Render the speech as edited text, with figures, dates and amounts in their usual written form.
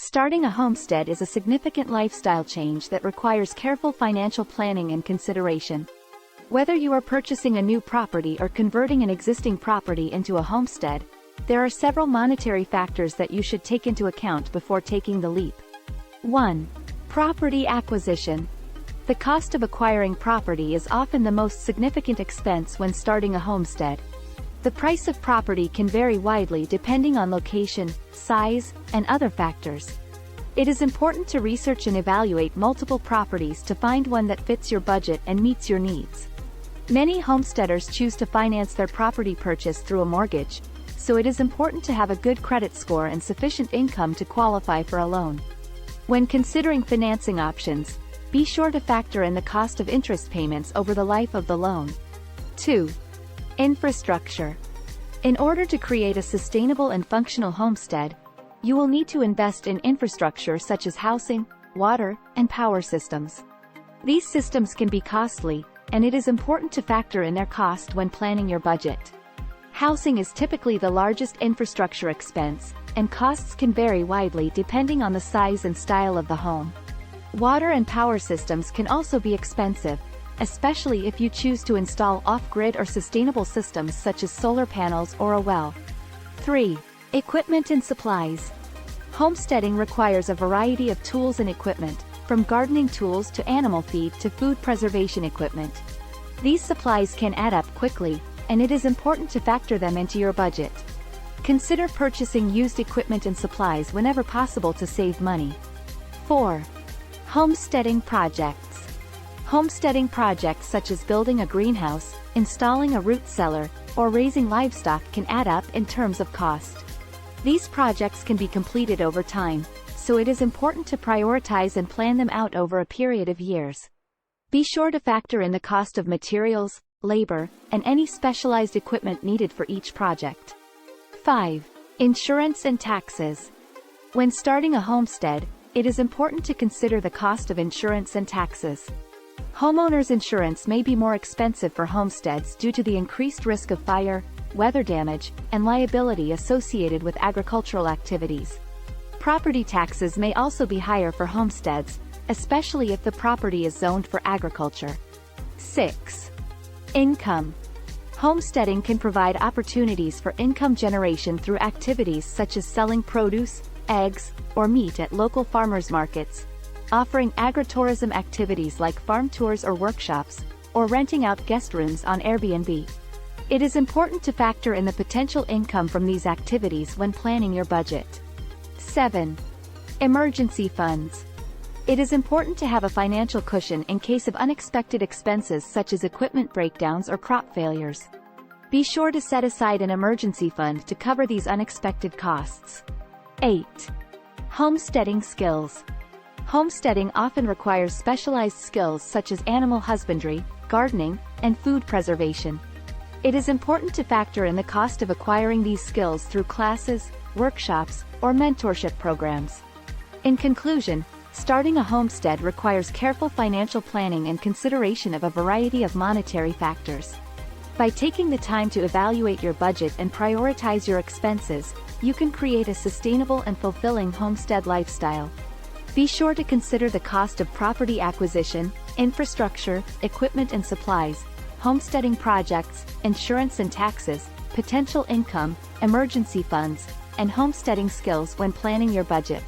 Starting a homestead is a significant lifestyle change that requires careful financial planning and consideration. Whether you are purchasing a new property or converting an existing property into a homestead, there are several monetary factors that you should take into account before taking the leap. 1. Property acquisition. The cost of acquiring property is often the most significant expense when starting a homestead. The price of property can vary widely depending on location, size, and other factors. It is important to research and evaluate multiple properties to find one that fits your budget and meets your needs. Many homesteaders choose to finance their property purchase through a mortgage, so it is important to have a good credit score and sufficient income to qualify for a loan. When considering financing options, be sure to factor in the cost of interest payments over the life of the loan. 2. Infrastructure. In order to create a sustainable and functional homestead, you will need to invest in infrastructure such as housing, water, and power systems. These systems can be costly, and it is important to factor in their cost when planning your budget. Housing is typically the largest infrastructure expense, and costs can vary widely depending on the size and style of the home. Water and power systems can also be expensive, especially if you choose to install off-grid or sustainable systems such as solar panels or a well. 3. Equipment and supplies. Homesteading requires a variety of tools and equipment, from gardening tools to animal feed to food preservation equipment. These supplies can add up quickly, and it is important to factor them into your budget. Consider purchasing used equipment and supplies whenever possible to save money. 4. Homesteading projects. Homesteading projects such as building a greenhouse, installing a root cellar, or raising livestock can add up in terms of cost. These projects can be completed over time, so it is important to prioritize and plan them out over a period of years. Be sure to factor in the cost of materials, labor, and any specialized equipment needed for each project. 5. Insurance and taxes. When starting a homestead, it is important to consider the cost of insurance and taxes. Homeowners insurance may be more expensive for homesteads due to the increased risk of fire, weather damage, and liability associated with agricultural activities. Property taxes may also be higher for homesteads, especially if the property is zoned for agriculture. 6. Income. Homesteading can provide opportunities for income generation through activities such as selling produce, eggs, or meat at local farmers markets, offering agritourism activities like farm tours or workshops, or renting out guest rooms on Airbnb. It is important to factor in the potential income from these activities when planning your budget. 7. Emergency funds. It is important to have a financial cushion in case of unexpected expenses such as equipment breakdowns or crop failures. Be sure to set aside an emergency fund to cover these unexpected costs. 8. Homesteading skills. Homesteading often requires specialized skills such as animal husbandry, gardening, and food preservation. It is important to factor in the cost of acquiring these skills through classes, workshops, or mentorship programs. In conclusion, starting a homestead requires careful financial planning and consideration of a variety of monetary factors. By taking the time to evaluate your budget and prioritize your expenses, you can create a sustainable and fulfilling homestead lifestyle. Be sure to consider the cost of property acquisition, infrastructure, equipment and supplies, homesteading projects, insurance and taxes, potential income, emergency funds, and homesteading skills when planning your budget.